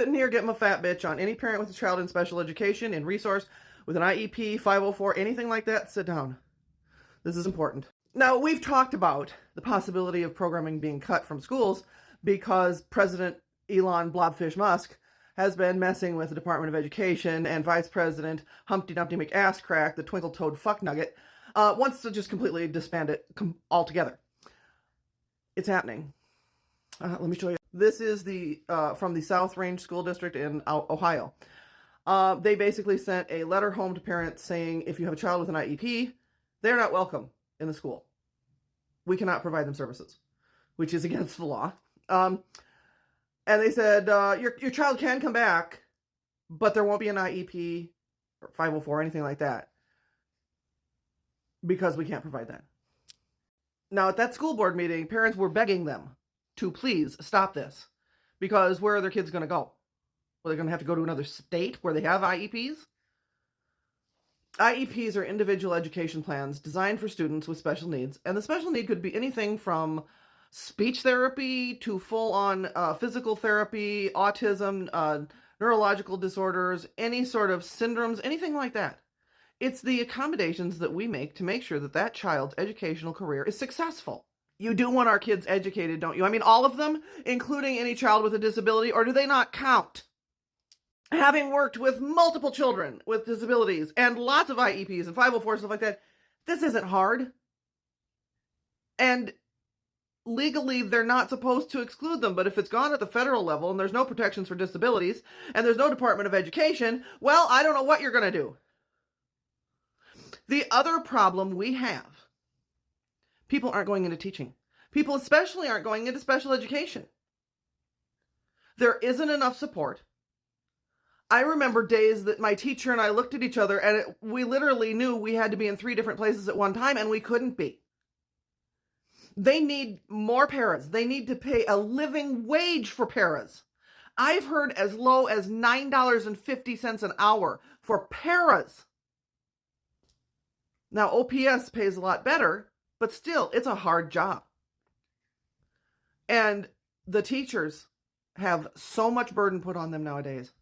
Sitting here getting my fat bitch on any parent with a child in special education, in resource, with an IEP, 504, anything like that, sit down. This is important. Now, we've talked about the possibility of programming being cut from schools because President Elon Blobfish Musk has been messing with the Department of Education, and Vice President Humpty Dumpty McAsscrack, the twinkle-toed fucknugget, wants to just completely disband it altogether. It's happening. Let me show you. This is the from the South Range School District in Ohio. They basically sent a letter home to parents saying if you have a child with an IEP, they're not welcome in the school. We cannot provide them services, which is against the law. And they said, your child can come back, but there won't be an IEP or 504 or anything like that because we can't provide that. Now, at that school board meeting, parents were begging them to please stop this because where are their kids going to go? Well, they're going to have to go to another state where they have IEPs? IEPs are individual education plans designed for students with special needs, and the special need could be anything from speech therapy to full-on physical therapy, autism, neurological disorders, any sort of syndromes, anything like that. It's the accommodations that we make to make sure that that child's educational career is successful. You do want our kids educated, don't you? I mean, all of them, including any child with a disability, or do they not count? Having worked with multiple children with disabilities and lots of IEPs and 504 stuff like that, this isn't hard. And legally, they're not supposed to exclude them. But if it's gone at the federal level and there's no protections for disabilities and there's no Department of Education, well, I don't know what you're going to do. The other problem we have, people aren't going into teaching. People especially aren't going into special education. There isn't enough support. I remember days that my teacher and I looked at each other and we literally knew we had to be in 3 different places at one time and we couldn't be. They need more paras. They need to pay a living wage for paras. I've heard as low as $9.50 an hour for paras. Now, OPS pays a lot better, but still, it's a hard job. And the teachers have so much burden put on them nowadays.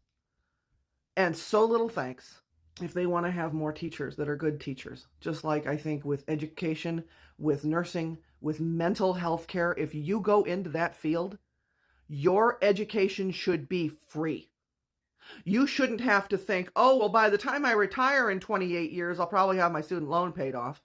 And so little thanks if they want to have more teachers that are good teachers. Just like I think with education, with nursing, with mental health care, if you go into that field, your education should be free. You shouldn't have to think, oh, well, by the time I retire in 28 years, I'll probably have my student loan paid off.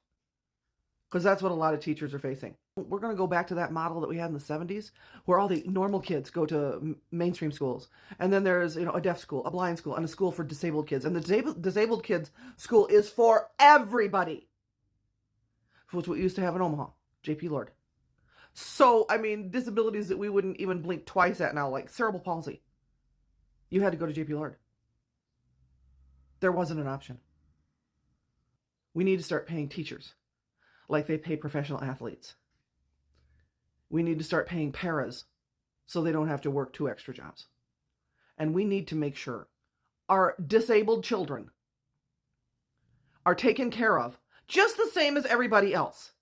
Because that's what a lot of teachers are facing. We're going to go back to that model that we had in the 70s, where all the normal kids go to mainstream schools. And then there's, a deaf school, a blind school, and a school for disabled kids. And the disabled kids school is for everybody. Which what we used to have in Omaha, J.P. Lord. So, I mean, disabilities that we wouldn't even blink twice at now, like cerebral palsy. You had to go to J.P. Lord. There wasn't an option. We need to start paying teachers like they pay professional athletes. We need to start paying paras so they don't have to work 2 extra jobs. And we need to make sure our disabled children are taken care of just the same as everybody else.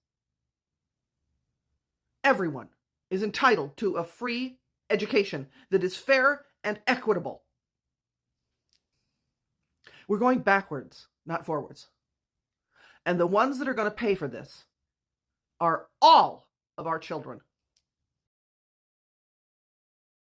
Everyone is entitled to a free education that is fair and equitable. We're going backwards, not forwards. And the ones that are going to pay for this are all of our children.